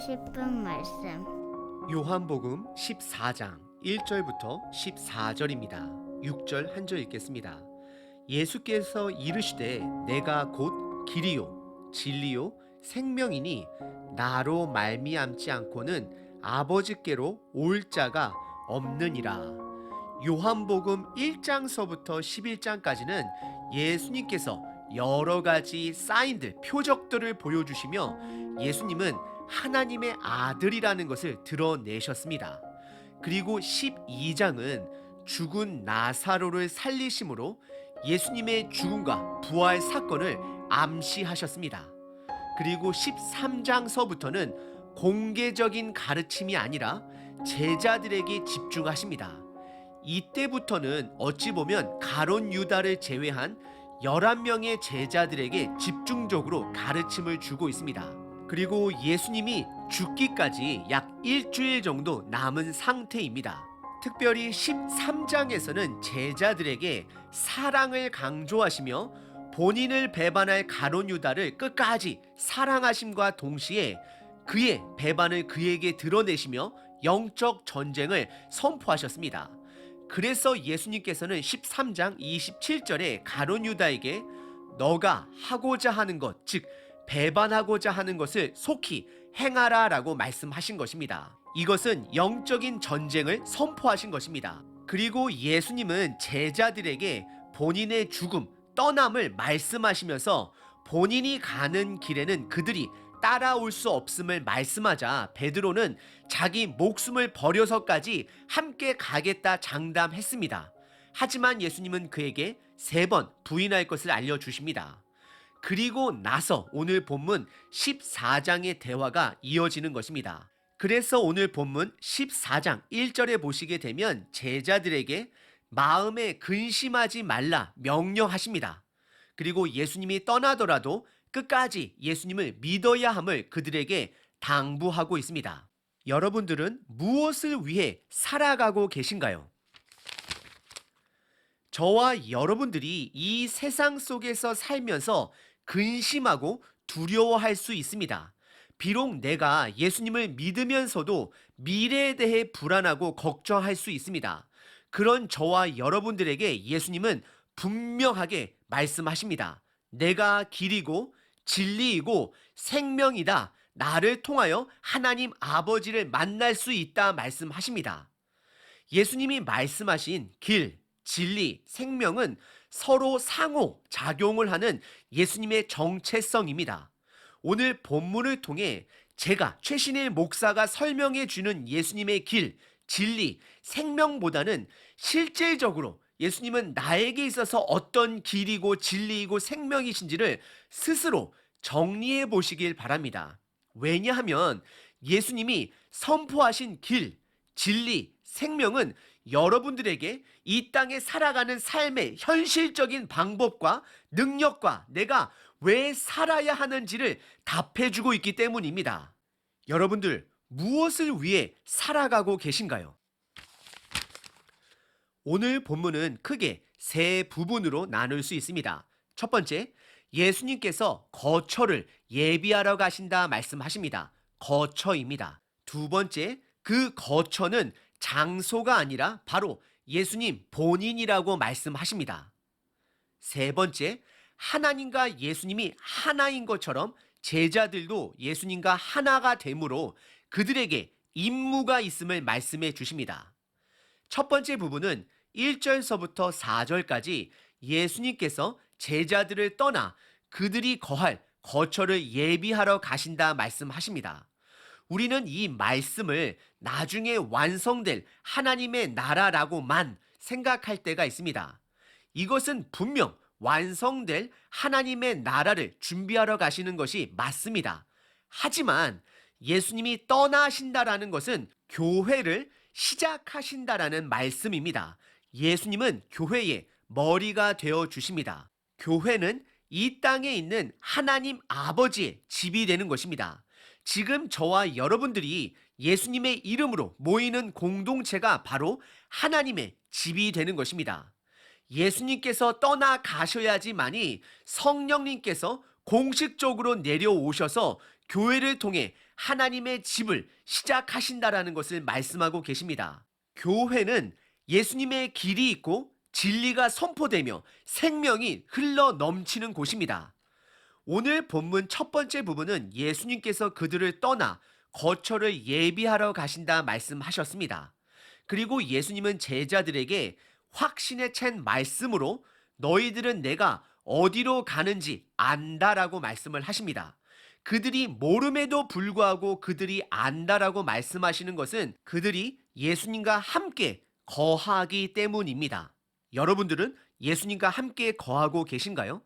싶은 말씀. 요한복음 14장 1절부터 14절입니다. 6절 한 절 읽겠습니다. 예수께서 이르시되 내가 곧 길이요 진리요 생명이니 나로 말미암지 않고는 아버지께로 올 자가 없느니라. 요한복음 1장서부터 11장까지는 예수님께서 여러 가지 사인들, 표적들을 보여주시며 예수님은 하나님의 아들이라는 것을 드러내셨습니다. 그리고 12장은 죽은 나사로를 살리심으로 예수님의 죽음과 부활 사건을 암시하셨습니다. 그리고 13장서부터는 공개적인 가르침이 아니라 제자들에게 집중하십니다. 이때부터는 어찌 보면 가룟 유다를 제외한 11명의 제자들에게 집중적으로 가르침을 주고 있습니다. 그리고 예수님이 죽기까지 약 일주일 정도 남은 상태입니다. 특별히 13장에서는 제자들에게 사랑을 강조하시며 본인을 배반할 가룟 유다를 끝까지 사랑하심과 동시에 그의 배반을 그에게 드러내시며 영적 전쟁을 선포하셨습니다. 그래서 예수님께서는 13장 27절에 가룟 유다에게 너가 하고자 하는 것, 즉 배반하고자 하는 것을 속히 행하라 라고 말씀하신 것입니다. 이것은 영적인 전쟁을 선포하신 것입니다. 그리고 예수님은 제자들에게 본인의 죽음, 떠남을 말씀하시면서 본인이 가는 길에는 그들이 따라올 수 없음을 말씀하자 베드로는 자기 목숨을 버려서까지 함께 가겠다 장담했습니다. 하지만 예수님은 그에게 3번 부인할 것을 알려주십니다. 그리고 나서 오늘 본문 14장의 대화가 이어지는 것입니다. 그래서 오늘 본문 14장 1절에 보시게 되면 제자들에게 마음에 근심하지 말라 명령하십니다. 그리고 예수님이 떠나더라도 끝까지 예수님을 믿어야 함을 그들에게 당부하고 있습니다. 여러분들은 무엇을 위해 살아가고 계신가요? 저와 여러분들이 이 세상 속에서 살면서 근심하고 두려워할 수 있습니다. 비록 내가 예수님을 믿으면서도 미래에 대해 불안하고 걱정할 수 있습니다. 그런 저와 여러분들에게 예수님은 분명하게 말씀하십니다. 내가 길이고 진리이고 생명이다. 나를 통하여 하나님 아버지를 만날 수 있다 말씀하십니다. 예수님이 말씀하신 길, 진리, 생명은 서로 상호 작용을 하는 예수님의 정체성입니다. 오늘 본문을 통해 제가 최신일 목사가 설명해 주는 예수님의 길, 진리, 생명보다는 실질적으로 예수님은 나에게 있어서 어떤 길이고 진리이고 생명이신지를 스스로 정리해 보시길 바랍니다. 왜냐하면 예수님이 선포하신 길, 진리, 생명은 여러분들에게 이 땅에 살아가는 삶의 현실적인 방법과 능력과 내가 왜 살아야 하는지를 답해주고 있기 때문입니다. 여러분들 무엇을 위해 살아가고 계신가요? 오늘 본문은 크게 3부분으로 나눌 수 있습니다. 첫 번째, 예수님께서 거처를 예비하러 가신다 말씀하십니다. 거처입니다. 두 번째, 그 거처는 장소가 아니라 바로 예수님 본인이라고 말씀하십니다. 세 번째, 하나님과 예수님이 하나인 것처럼 제자들도 예수님과 하나가 되므로 그들에게 임무가 있음을 말씀해 주십니다. 첫 번째 부분은 1절서부터 4절까지 예수님께서 제자들을 떠나 그들이 거할 거처를 예비하러 가신다 말씀하십니다. 우리는 이 말씀을 나중에 완성될 하나님의 나라라고만 생각할 때가 있습니다. 이것은 분명 완성될 하나님의 나라를 준비하러 가시는 것이 맞습니다. 하지만 예수님이 떠나신다라는 것은 교회를 시작하신다라는 말씀입니다. 예수님은 교회의 머리가 되어 주십니다. 교회는 이 땅에 있는 하나님 아버지의 집이 되는 것입니다. 지금 저와 여러분들이 예수님의 이름으로 모이는 공동체가 바로 하나님의 집이 되는 것입니다. 예수님께서 떠나가셔야지만이 성령님께서 공식적으로 내려오셔서 교회를 통해 하나님의 집을 시작하신다라는 것을 말씀하고 계십니다. 교회는 예수님의 길이 있고 진리가 선포되며 생명이 흘러 넘치는 곳입니다. 오늘 본문 첫 번째 부분은 예수님께서 그들을 떠나 거처를 예비하러 가신다 말씀하셨습니다. 그리고 예수님은 제자들에게 확신에 찬 말씀으로 너희들은 내가 어디로 가는지 안다라고 말씀을 하십니다. 그들이 모름에도 불구하고 그들이 안다라고 말씀하시는 것은 그들이 예수님과 함께 거하기 때문입니다. 여러분들은 예수님과 함께 거하고 계신가요?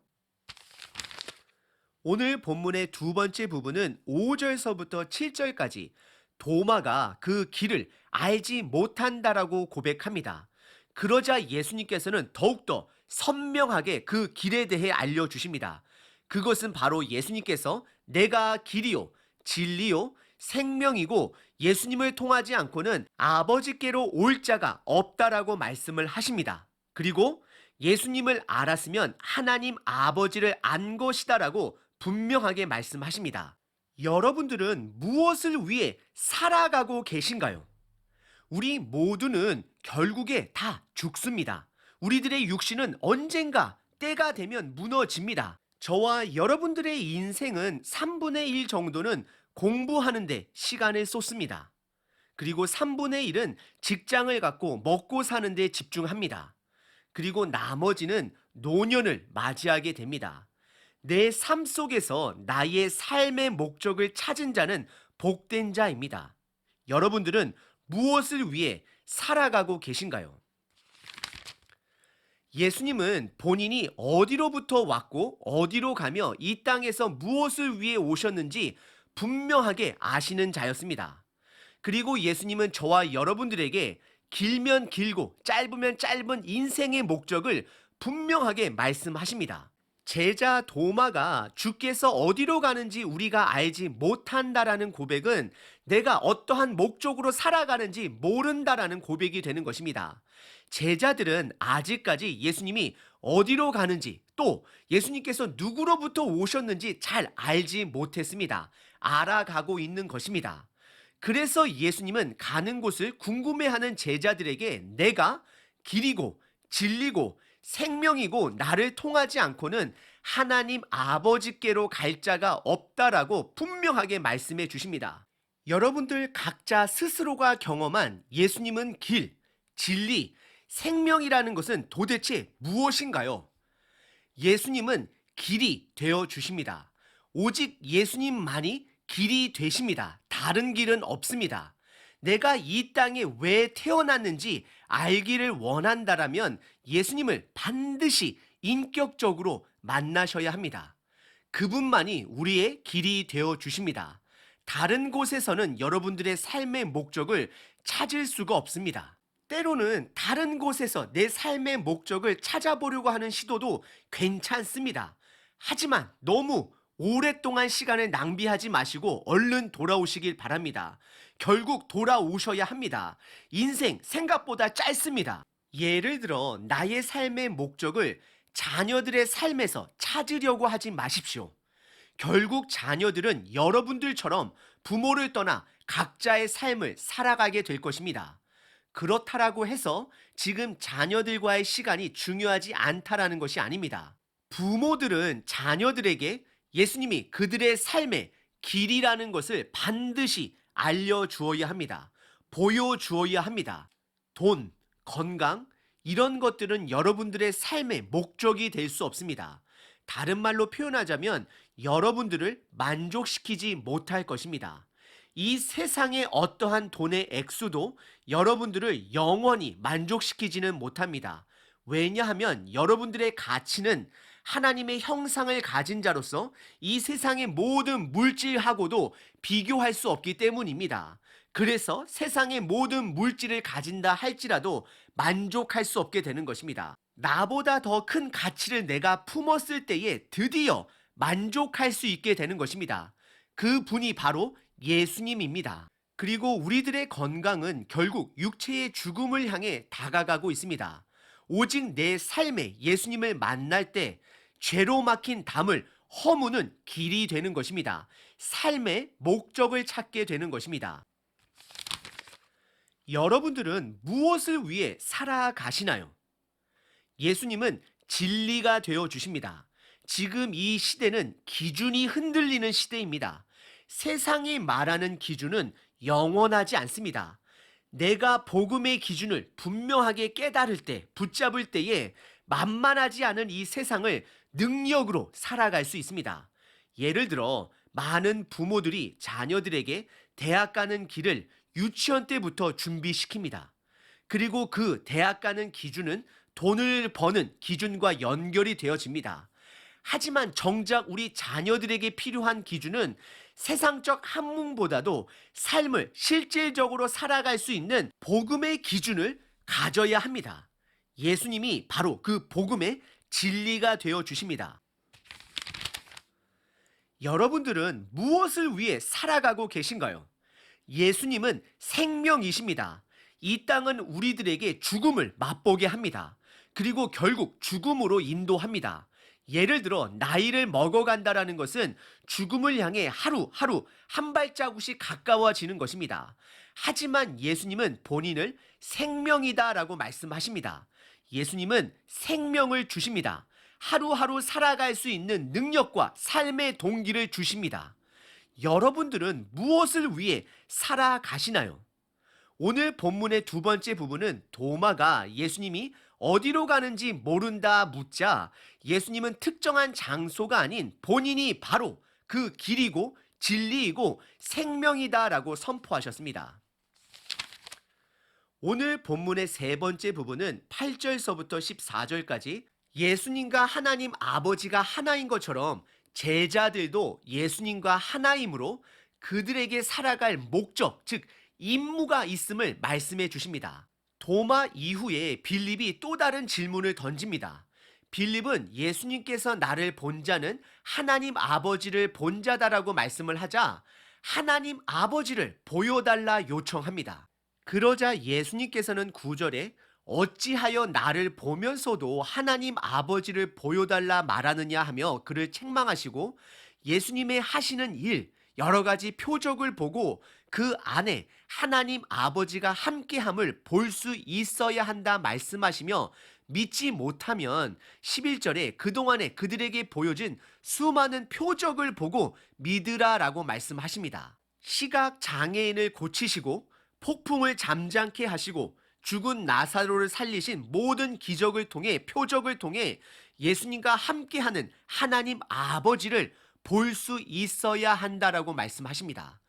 오늘 본문의 두 번째 부분은 5절서부터 7절까지 도마가 그 길을 알지 못한다라고 고백합니다. 그러자 예수님께서는 더욱더 선명하게 그 길에 대해 알려주십니다. 그것은 바로 예수님께서 내가 길이요, 진리요, 생명이고 예수님을 통하지 않고는 아버지께로 올 자가 없다라고 말씀을 하십니다. 그리고 예수님을 알았으면 하나님 아버지를 안 것이다라고 분명하게 말씀하십니다. 여러분들은 무엇을 위해 살아가고 계신가요? 우리 모두는 결국에 다 죽습니다. 우리들의 육신은 언젠가 때가 되면 무너집니다. 저와 여러분들의 인생은 3분의 1 정도는 공부하는데 시간을 쏟습니다. 그리고 3분의 1은 직장을 갖고 먹고 사는데 집중합니다. 그리고 나머지는 노년을 맞이하게 됩니다. 내 삶 속에서 나의 삶의 목적을 찾은 자는 복된 자입니다. 여러분들은 무엇을 위해 살아가고 계신가요? 예수님은 본인이 어디로부터 왔고 어디로 가며 이 땅에서 무엇을 위해 오셨는지 분명하게 아시는 자였습니다. 그리고 예수님은 저와 여러분들에게 길면 길고 짧으면 짧은 인생의 목적을 분명하게 말씀하십니다. 제자 도마가 주께서 어디로 가는지 우리가 알지 못한다라는 고백은 내가 어떠한 목적으로 살아가는지 모른다라는 고백이 되는 것입니다. 제자들은 아직까지 예수님이 어디로 가는지 또 예수님께서 누구로부터 오셨는지 잘 알지 못했습니다. 알아가고 있는 것입니다. 그래서 예수님은 가는 곳을 궁금해하는 제자들에게 내가 길이고 진리고 생명이고 나를 통하지 않고는 하나님 아버지께로 갈 자가 없다라고 분명하게 말씀해 주십니다. 여러분들 각자 스스로가 경험한 예수님은 길, 진리, 생명이라는 것은 도대체 무엇인가요? 예수님은 길이 되어 주십니다. 오직 예수님만이 길이 되십니다. 다른 길은 없습니다. 내가 이 땅에 왜 태어났는지 알기를 원한다라면 예수님을 반드시 인격적으로 만나셔야 합니다. 그분만이 우리의 길이 되어 주십니다. 다른 곳에서는 여러분들의 삶의 목적을 찾을 수가 없습니다. 때로는 다른 곳에서 내 삶의 목적을 찾아보려고 하는 시도도 괜찮습니다. 하지만 너무 오랫동안 시간을 낭비하지 마시고 얼른 돌아오시길 바랍니다. 결국 돌아오셔야 합니다. 인생 생각보다 짧습니다. 예를 들어 나의 삶의 목적을 자녀들의 삶에서 찾으려고 하지 마십시오. 결국 자녀들은 여러분들처럼 부모를 떠나 각자의 삶을 살아가게 될 것입니다. 그렇다라고 해서 지금 자녀들과의 시간이 중요하지 않다라는 것이 아닙니다. 부모들은 자녀들에게 예수님이 그들의 삶의 길이라는 것을 반드시 알려주어야 합니다. 보여주어야 합니다. 돈, 건강, 이런 것들은 여러분들의 삶의 목적이 될 수 없습니다. 다른 말로 표현하자면 여러분들을 만족시키지 못할 것입니다. 이 세상의 어떠한 돈의 액수도 여러분들을 영원히 만족시키지는 못합니다. 왜냐하면 여러분들의 가치는 하나님의 형상을 가진 자로서 이 세상의 모든 물질하고도 비교할 수 없기 때문입니다. 그래서 세상의 모든 물질을 가진다 할지라도 만족할 수 없게 되는 것입니다. 나보다 더 큰 가치를 내가 품었을 때에 드디어 만족할 수 있게 되는 것입니다. 그 분이 바로 예수님입니다. 그리고 우리들의 건강은 결국 육체의 죽음을 향해 다가가고 있습니다. 오직 내 삶에 예수님을 만날 때 죄로 막힌 담을 허무는 길이 되는 것입니다. 삶의 목적을 찾게 되는 것입니다. 여러분들은 무엇을 위해 살아가시나요? 예수님은 진리가 되어 주십니다. 지금 이 시대는 기준이 흔들리는 시대입니다. 세상이 말하는 기준은 영원하지 않습니다. 내가 복음의 기준을 분명하게 깨달을 때, 붙잡을 때에 만만하지 않은 이 세상을 능력으로 살아갈 수 있습니다. 예를 들어 많은 부모들이 자녀들에게 대학 가는 길을 유치원 때부터 준비시킵니다. 그리고 그 대학 가는 기준은 돈을 버는 기준과 연결이 되어집니다. 하지만 정작 우리 자녀들에게 필요한 기준은 세상적 학문보다도 삶을 실질적으로 살아갈 수 있는 복음의 기준을 가져야 합니다. 예수님이 바로 그 복음의 진리가 되어 주십니다. 여러분들은 무엇을 위해 살아가고 계신가요? 예수님은 생명이십니다. 이 땅은 우리들에게 죽음을 맛보게 합니다. 그리고 결국 죽음으로 인도합니다. 예를 들어 나이를 먹어간다라는 것은 죽음을 향해 하루하루 한 발자국씩 가까워지는 것입니다. 하지만 예수님은 본인을 생명이다라고 말씀하십니다. 예수님은 생명을 주십니다. 하루하루 살아갈 수 있는 능력과 삶의 동기를 주십니다. 여러분들은 무엇을 위해 살아가시나요? 오늘 본문의 두 번째 부분은 도마가 예수님이 어디로 가는지 모른다 묻자 예수님은 특정한 장소가 아닌 본인이 바로 그 길이고 진리이고 생명이다라고 선포하셨습니다. 오늘 본문의 세 번째 부분은 8절서부터 14절까지 예수님과 하나님 아버지가 하나인 것처럼 제자들도 예수님과 하나이므로 그들에게 살아갈 목적, 즉 임무가 있음을 말씀해 주십니다. 도마 이후에 빌립이 또 다른 질문을 던집니다. 빌립은 예수님께서 나를 본 자는 하나님 아버지를 본 자다라고 말씀을 하자 하나님 아버지를 보여달라 요청합니다. 그러자 예수님께서는 9절에 어찌하여 나를 보면서도 하나님 아버지를 보여달라 말하느냐 하며 그를 책망하시고 예수님의 하시는 일, 여러 가지 표적을 보고 그 안에 하나님 아버지가 함께함을 볼 수 있어야 한다 말씀하시며 믿지 못하면 11절에 그동안에 그들에게 보여진 수많은 표적을 보고 믿으라라고 말씀하십니다. 시각 장애인을 고치시고 폭풍을 잠잠케 하시고 죽은 나사로를 살리신 모든 기적을 통해 표적을 통해 예수님과 함께하는 하나님 아버지를 볼 수 있어야 한다라고 말씀하십니다.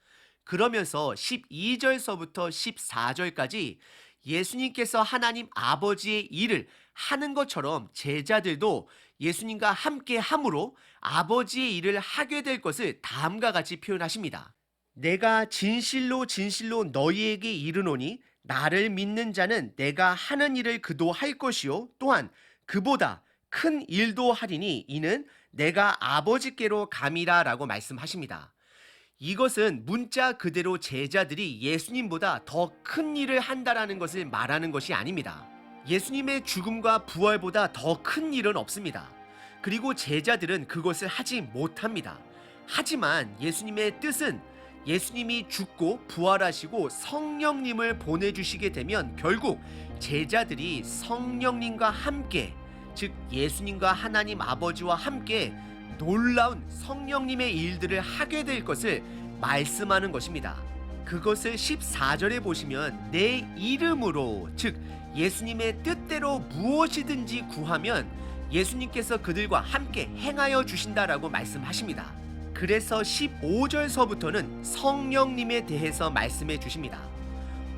그러면서 12절서부터 14절까지 예수님께서 하나님 아버지의 일을 하는 것처럼 제자들도 예수님과 함께 함으로 아버지의 일을 하게 될 것을 다음과 같이 표현하십니다. 내가 진실로 진실로 너희에게 이르노니 나를 믿는 자는 내가 하는 일을 그도 할 것이요 또한 그보다 큰 일도 하리니 이는 내가 아버지께로 감이라 라고 말씀하십니다. 이것은 문자 그대로 제자들이 예수님보다 더 큰 일을 한다라는 것을 말하는 것이 아닙니다. 예수님의 죽음과 부활보다 더 큰 일은 없습니다. 그리고 제자들은 그것을 하지 못합니다. 하지만 예수님의 뜻은 예수님이 죽고 부활하시고 성령님을 보내주시게 되면 결국 제자들이 성령님과 함께, 즉 예수님과 하나님 아버지와 함께 놀라운 성령님의 일들을 하게 될 것을 말씀하는 것입니다. 그것을 14절에 보시면 내 이름으로, 즉 예수님의 뜻대로 무엇이든지 구하면 예수님께서 그들과 함께 행하여 주신다라고 말씀하십니다. 그래서 15절서부터는 성령님에 대해서 말씀해 주십니다.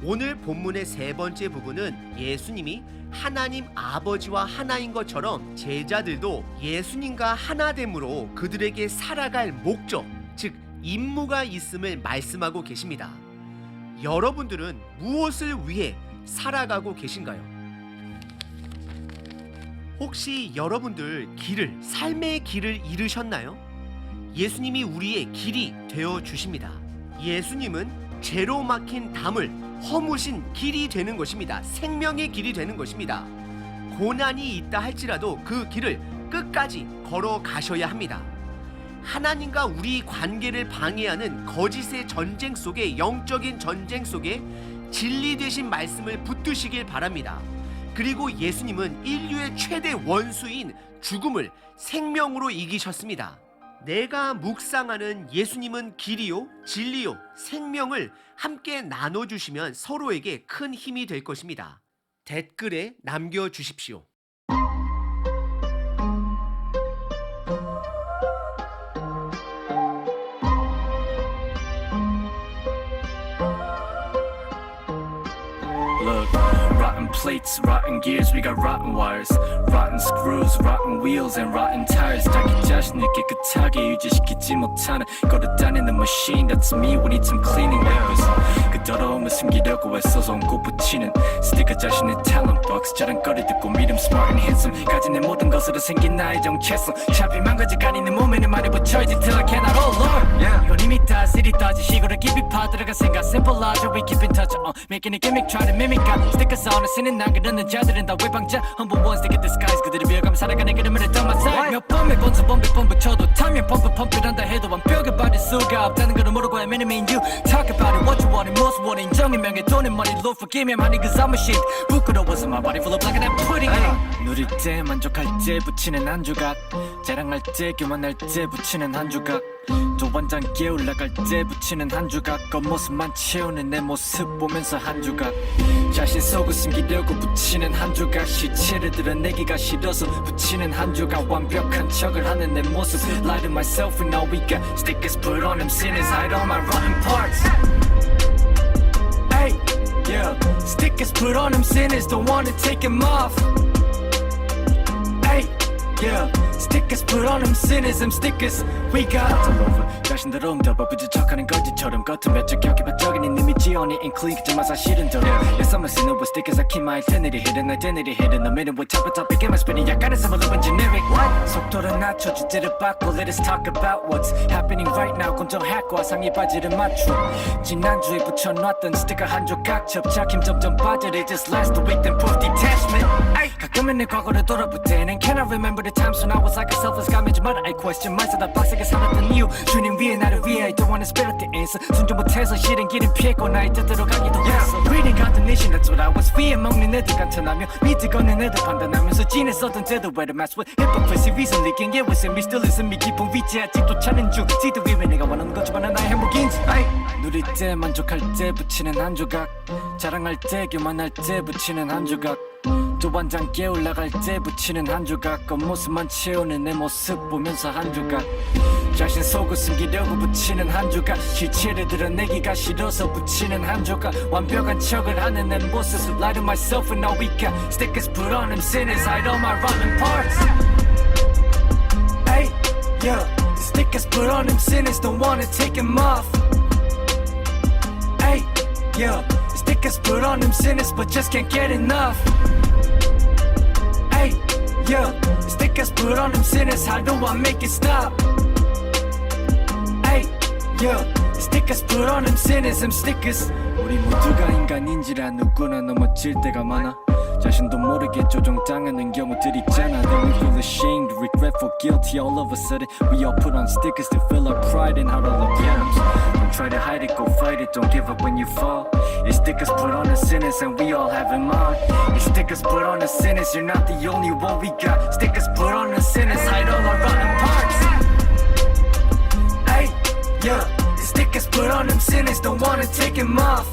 오늘 본문의 세 번째 부분은 예수님이 하나님 아버지와 하나인 것처럼 제자들도 예수님과 하나됨으로 그들에게 살아갈 목적, 즉 임무가 있음을 말씀하고 계십니다. 여러분들은 무엇을 위해 살아가고 계신가요? 혹시 여러분들 삶의 길을 잃으셨나요? 예수님이 우리의 길이 되어 주십니다. 예수님은 죄로 막힌 담을 허무신 길이 되는 것입니다. 생명의 길이 되는 것입니다. 고난이 있다 할지라도 그 길을 끝까지 걸어가셔야 합니다. 하나님과 우리 관계를 방해하는 거짓의 전쟁 속에, 영적인 전쟁 속에 진리 되신 말씀을 붙드시길 바랍니다. 그리고 예수님은 인류의 최대 원수인 죽음을 생명으로 이기셨습니다. 내가 묵상하는 예수님은 길이요, 진리요, 생명을 함께 나눠주시면 서로에게 큰 힘이 될 것입니다. 댓글에 남겨주십시오. Look, rotten plates, rotten gears, we got rotten wires, rotten screws, rotten wheels, and rotten tires. 자기 자신을 깨끗하게 유지시키지 못하는 걸어다니는 machine. That's me, we need some cleaning labors. 그 더러움을 숨기려고 애써서 꽂붙이는 스티커 자신의 talent box. 자랑거리 듣고 믿음 smart and handsome. 가진 내 모든 것으로 생긴 나의 정체성. 차피 망가져가니 내 몸에는 많이 붙여있지 till I cannot hold on. 이건 이미 다 시리 따지 시골에 깊이 파들어간 생각. Simple logic, we keep in touch. Making a gimmick, try to mimic. Stickers on us 쓰는 난 그러는 자들은 다 외방자. Humble ones, they get disguise. 그들이 비어가면 살아가는 그림을 했던 my side. 몇 번을 번수 펌프 쳐도 타면 펌프란다 해도 완벽해 받을 수가 없다는 걸 모르고 헤매는 me and you. Talk about it, what you want, most want. 인정의 명예 돈의 money, Lord forgive me, I'm honey cause I'm a shit. 부끄러워서 my body full of black and that pudding. 누릴 때 만족할 때 붙이는 한 조각. 자랑할 때 교만할 때 붙이는 한 조각. 또 완장게 올라갈 때 붙이는 한 조각. 겉모습만 채우는 내 모습 보면서 한 조각. 자신 속을 숨기려고 붙이는 한 조각. 시체를 드러내기가 싫어서 붙이는 한 조각. 완벽한 척을 하는 내 모습. Lie to myself and all we got stickers put on them sinners. Hide all my rotten parts. Hey, yeah, stickers put on them sinners. Don't wanna take them off. Hey, yeah, stickers put on them sinners. Them stickers we got all over. 자신대로 웅잡아 부지척하는 거짓처럼 겉은 몇적 격해반적인 이미지 only include 그지만 사실은 저래. Yes, I'm a sinner with stickers. I keep my identity hidden. Identity hidden. I'm in it with topic and my spinning. 약간의 스물로 generic. 속도를 낮춰 주제를 바꿔. Let us talk about what's happening right now. 공정하고 화상의 바지를 맞춰. 지난주에 붙여놨던 스티커 한 조각. 접착힘 점점 빠져래. Just last week then proof detachment. 가끔은 내 과거를 돌아볼 때는 Can I remember the times when I was like a selfless guy. 매주마다 I question myself. 빡세게 살았던 이유. 주님 위에 나를 위해 I don't wanna spit out the answer. 순종 못해서 싫은 길은 피했고 나의 뜻대로 가기도 했어. Reading condemnation, that's what I was. 위에 먹는 애들 간탄하며 밑에 걷는 애들 판단하면서 지냈었던 때도 where the match with hypocrisy. Reason leaking, it was in me, still isn't me. 깊은 위치 아직도 찾는 중. 지도 위에 내가 원하는 것처럼 나의 행복인지. 누릴 때 만족할 때 붙이는 한 조각. 자랑할 때 교만할 때 붙이는 한 조각. 또 완장게 올라갈 때 붙이는 한 조각. 겉모습만 채우는 내 모습 보면서 한 조각. 자신 속을 숨기려고 붙이는 한 조각. 실체를 드러내기가 싫어서 붙이는 한 조각. 완벽한 척을 하는 내 모습. Lie to myself and all we got stickers put on them sinners. Hide all my rotten parts. Hey, yeah, stickers put on them sinners. Don't wanna take them off. Hey, yeah, stickers put on them sinners but just can't get enough. Hey, yeah, stickers put on them sinners. How do I make it stop? Hey, yeah, stickers put on them sinners. Them stickers. 우리 모두가 인간인지라 누구나 넘어질 때가 많아. 자신도 모르게 조종당하는 경우들이 있잖아. Then we feel ashamed, regretful, guilty. All of a sudden we all put on stickers to fill our pride and hide all our problems. Don't try to hide it, go fight it. Don't give up when you fall. It's stickers put on the sinners and we all have them on. It's stickers put on the sinners. You're not the only one we got. Stickers put on the sinners. Hide all our rotten parts. Hey, yeah, stickers put on them sinners. Don't wanna take them off.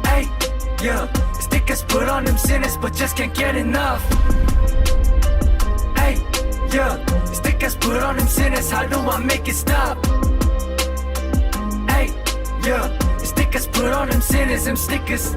Hey, yeah, stickers put on them sinners but just can't get enough. Hey, yeah, stickers put on them sinners. How do I make it stop? Hey, yeah, stickers put on them sinners. Them stickers.